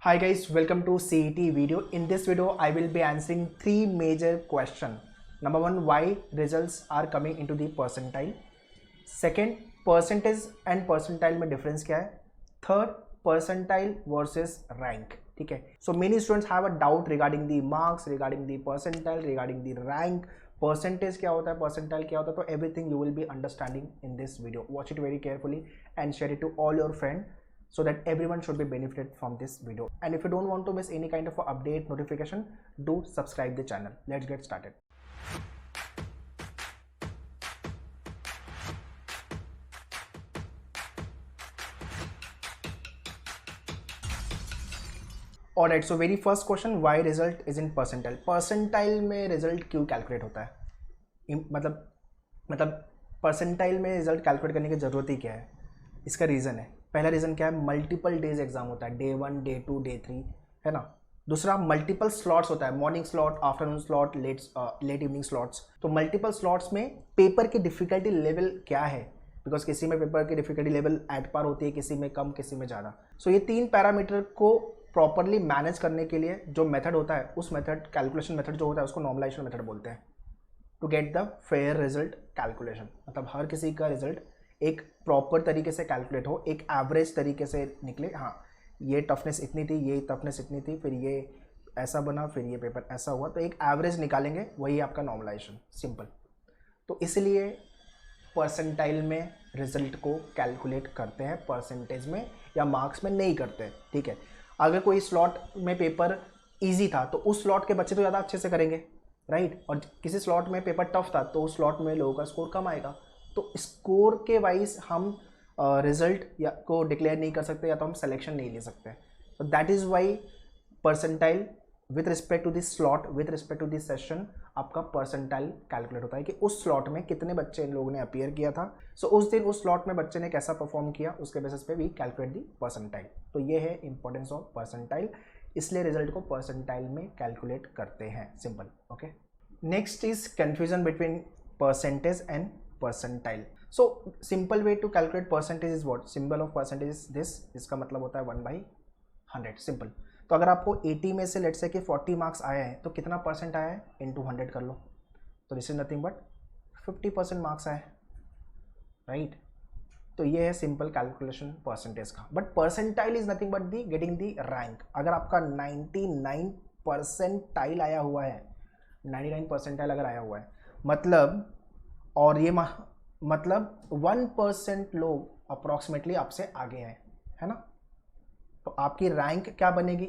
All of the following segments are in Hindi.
Hi guys, welcome to CET video. In this video, I will be answering three major questions. Number one, why results are coming into the percentile. Second, percentage and percentile में difference क्या है. Third, percentile versus rank. ठीक है. So many students have a doubt regarding the marks, regarding the percentile, regarding the rank. Percentage क्या होता है, percentile क्या होता है, तो everything you will be understanding in this video. Watch it very carefully and share it to all your friends, so that everyone should be benefited from this video. And if you don't want to miss any kind of update notification, do subscribe the channel. Let's get started. Alright, so very first question, why result is in percentile. Percentile में result क्यों calculate होता है, मतलब percentile में result calculate करने की ज़रूरत ही क्या है. इसका रीज़न है, पहला रीज़न क्या है, मल्टीपल डेज एग्जाम होता है, डे 1, डे 2, डे 3, है ना. दूसरा, मल्टीपल स्लॉट्स होता है, morning slot, afternoon slot, late evening slots. तो मल्टीपल स्लॉट्स में पेपर की डिफिकल्टी लेवल क्या है, बिकॉज किसी में पेपर की डिफिकल्टी लेवल एट पार होती है, किसी में कम, किसी में ज़्यादा. सो ये तीन पैरामीटर को प्रॉपरली मैनेज करने के लिए जो मेथड होता है, उस मेथड, कैलकुलेशन मेथड जो होता है, उसको नॉर्मलाइजेशन मेथड बोलते हैं. To get the fair result calculation, मतलब हर किसी का रिजल्ट एक प्रॉपर तरीके से कैलकुलेट हो, एक एवरेज तरीके से निकले. हाँ, ये टफनेस इतनी थी, ये टफनेस इतनी थी, फिर ये ऐसा बना, फिर ये पेपर ऐसा हुआ, तो एक एवरेज निकालेंगे, वही आपका नॉर्मलाइजेशन. सिंपल. तो इसलिए परसेंटाइल में रिजल्ट को कैलकुलेट करते हैं, परसेंटेज में या मार्क्स में नहीं करते. ठीक है. अगर कोई स्लॉट में पेपर ईजी था तो उस स्लॉट के बच्चे तो ज़्यादा अच्छे से करेंगे, राइट. और किसी स्लॉट में पेपर टफ था तो उस स्लॉट में लोगों का स्कोर कम आएगा. तो स्कोर के वाइज हम रिजल्ट या को डिक्लेयर नहीं कर सकते, या तो हम सिलेक्शन नहीं ले सकते. तो that is why percentile with respect to this slot, with respect to this session, आपका परसेंटाइल कैलकुलेट होता है कि उस स्लॉट में कितने बच्चे इन लोगों ने अपीयर किया था. सो उस दिन उस स्लॉट में बच्चे ने कैसा परफॉर्म किया, उसके बेसिस पे वी कैलकुलेट दी परसेंटाइल. तो ये है इंपॉर्टेंस ऑफ परसेंटाइल, इसलिए रिजल्ट को परसेंटाइल में कैलकुलेट करते हैं. Simple. Okay. Next is confusion between percentage and percentile. So simple way to calculate percentage is what? Symbol of percentage is this. इसका मतलब होता है 1/100. सिंपल. तो अगर आपको 80 में से लेट्स से कि 40 मार्क्स आया है, तो कितना परसेंट आया है, इंटू 100 कर लो. तो this is nothing but 50% marks आए, राइट. तो ये है सिंपल कैलकुलेशन परसेंटेज का. But percentile is nothing but the getting the rank. अगर आपका 99 परसेंटाइल आया हुआ है, 99 परसेंटाइल अगर आया हुआ है, मतलब, और ये मतलब 1% लोग अप्रॉक्सीमेटली आपसे आगे हैं, है ना. तो आपकी रैंक क्या बनेगी,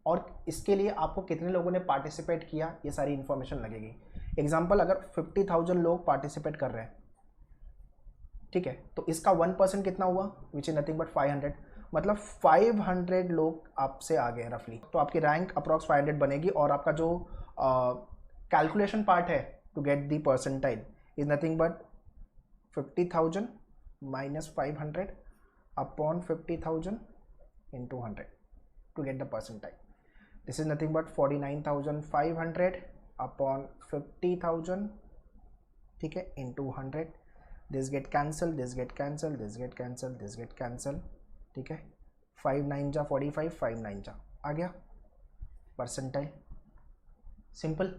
और इसके लिए आपको कितने लोगों ने पार्टिसिपेट किया, ये सारी इन्फॉर्मेशन लगेगी. एग्जांपल, अगर 50,000 लोग पार्टिसिपेट कर रहे हैं, ठीक है, तो इसका 1% कितना हुआ, विच इज नथिंग बट 500. मतलब 500 लोग आपसे आगे हैं रफली. तो आपकी रैंक अप्रॉक्स 500 बनेगी, और आपका जो कैलकुलेशन पार्ट है to get the percentile is nothing but 50,000 minus 500 upon 50,000 into 100 to get the percentile. This is nothing but 49,500 upon 50,000, ठीक है, into 100. This get cancel, this get cancel, this get cancel, this get cancel, ठीक है. 5 9 जा 45, 5 9 जा आ गया परसेंटाइल. सिंपल.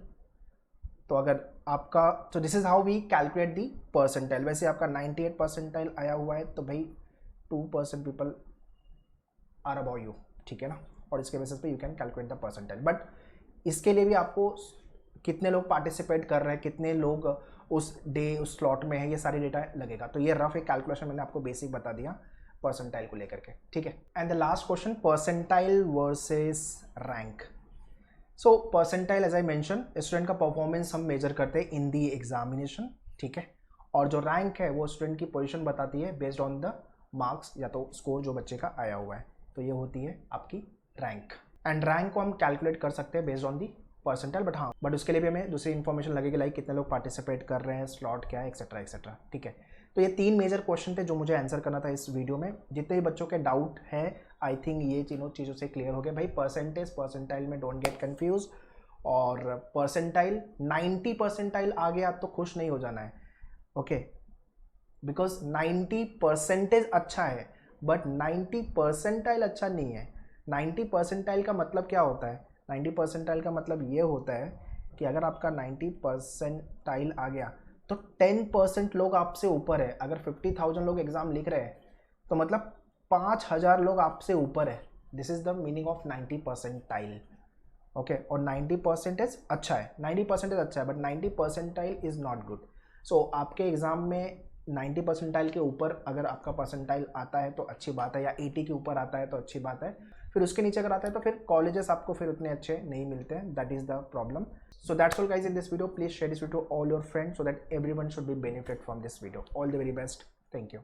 तो अगर आपका, तो this is how we calculate the percentile. वैसे आपका 98 परसेंटाइल आया हुआ है, तो भाई 2% पीपल आर अबाउ यू, ठीक है ना. और इसके बेसिस पे you can calculate the percentile. But इसके लिए भी आपको कितने लोग पार्टिसिपेट कर रहे हैं, कितने लोग उस डे उस स्लॉट में है, ये सारी डेटा लगेगा. तो ये रफ एक कैलकुलेशन मैंने आपको बेसिक बता दिया परसेंटाइल को लेकर के, ठीक है. And the last question, percentile versus rank. So percentile as I mention, student का परफॉर्मेंस हम मेजर करते हैं इन दी एग्जामिनेशन, ठीक है. और जो रैंक है वो स्टूडेंट की पोजीशन बताती है बेस्ड ऑन द मार्क्स या तो स्कोर जो बच्चे का आया हुआ है. तो ये होती है आपकी रैंक. एंड रैंक को हम कैलकुलेट कर सकते हैं based on the percentile. But उसके लिए भी हमें दूसरी इन्फॉर्मेशन लगेगी, लाइक कितने लोग पार्टिसिपेट कर रहे हैं, स्लॉट क्या है, एक्सेट्रा एक्सेट्रा, ठीक है. तो ये 3 मेजर क्वेश्चन थे जो मुझे आंसर करना था इस वीडियो में. जितने भी बच्चों के डाउट है, आई थिंक ये तीनों चीज़ों से क्लियर हो गए. भाई परसेंटेज, परसेंटाइल में डोंट गेट कंफ्यूज. और परसेंटाइल 90 परसेंटाइल आ गया तो खुश नहीं हो जाना है, ओके. बिकॉज 90 परसेंटेज अच्छा है, बट 90 परसेंटाइल अच्छा नहीं है. 90 परसेंटाइल का मतलब क्या होता है? 90 परसेंटाइल का मतलब ये होता है कि अगर आपका 90 परसेंटाइल आ गया तो 10% लोग आपसे ऊपर है। अगर 50,000 लोग एग्ज़ाम लिख रहे हैं तो मतलब 5,000 लोग आपसे ऊपर है। This is the meaning of 90 percentile. Okay, और 90% अच्छा है, 90% अच्छा है, but 90 percentile is not good. So आपके एग्ज़ाम में 90 परसेंटाइल के ऊपर अगर आपका परसेंटाइल आता है तो अच्छी बात है, या 80 के ऊपर आता है तो अच्छी बात है। फिर उसके नीचे अगर आता है तो फिर कॉलेजेस आपको फिर उतने अच्छे नहीं मिलते हैं। That is the problem. So that's all guys in this video. Please share this video all your friends so that everyone should be benefit from this video. All the very best. Thank you.